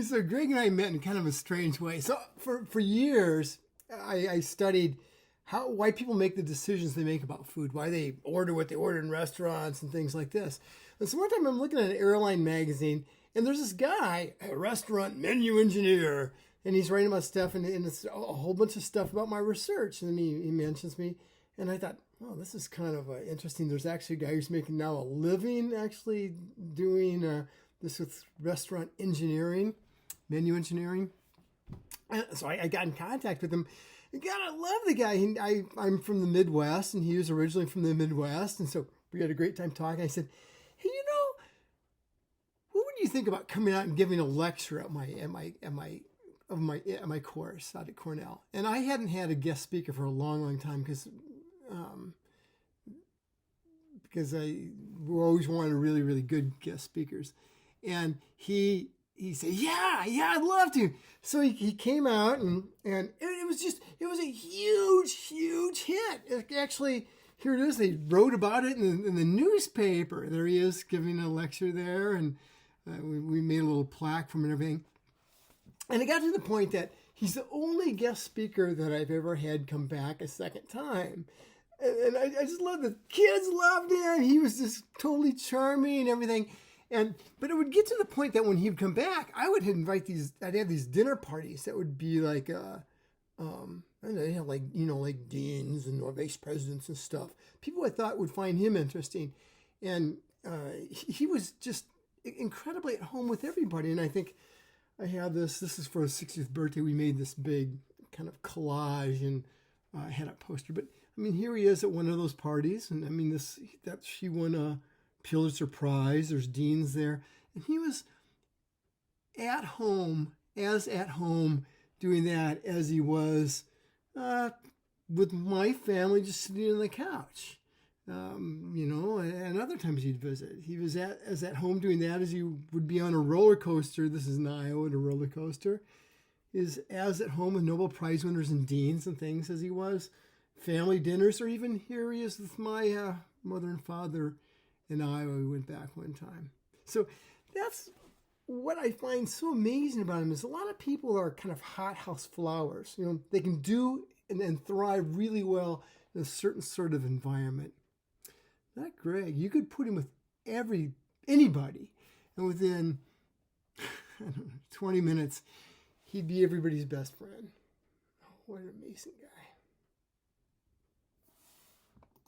So Greg and I met in kind of a strange way. So for years, I studied why people make the decisions they make about food, why they order what they order in restaurants and things like this. And so one time I'm looking at an airline magazine, and there's this guy, a restaurant menu engineer, and he's writing about stuff, and it's a whole bunch of stuff about my research. And then he mentions me, and I thought, oh, this is kind of interesting. There's actually a guy who's making now a living actually doing this with restaurant engineering, menu engineering. And so I got in contact with him. And God, I love the guy. I'm from the Midwest, and he was originally from the Midwest, and so we had a great time talking. I said, hey, what would you think about coming out and giving a lecture at my course out at Cornell? And I hadn't had a guest speaker for a long, long time because I always wanted really, really good guest speakers. And he said, yeah, I'd love to. So he came out and it was a huge hit. Actually, here it is. They wrote about it in the newspaper. There he is giving a lecture there, and we made a little plaque from it and everything. And it got to the point that he's the only guest speaker that I've ever had come back a second time. And I just love the kids loved him. He was just totally charming and everything. But it would get to the point that when he'd come back, I'd have these dinner parties that would be like, I don't know, like deans and vice presidents and stuff. People I thought would find him interesting. And he was just incredibly at home with everybody. And I think I have this is for his 60th birthday. We made this big kind of collage and had a poster. But I mean, here he is at one of those parties. And I mean, she won a Pulitzer Prize. There's deans there. And he was at home doing that as he was with my family just sitting on the couch. And other times he'd visit. He was as at home doing that as he would be on a roller coaster. This is in Iowa, a roller coaster. Is as at home with Nobel Prize winners and deans and things as he was. Family dinners, or even here he is with my mother and father in Iowa. We went back one time. So that's what I find so amazing about him is a lot of people are kind of hothouse flowers. They can do and thrive really well in a certain sort of environment. Not Greg. You could put him with anybody, and within 20 minutes, he'd be everybody's best friend. Oh, what an amazing guy.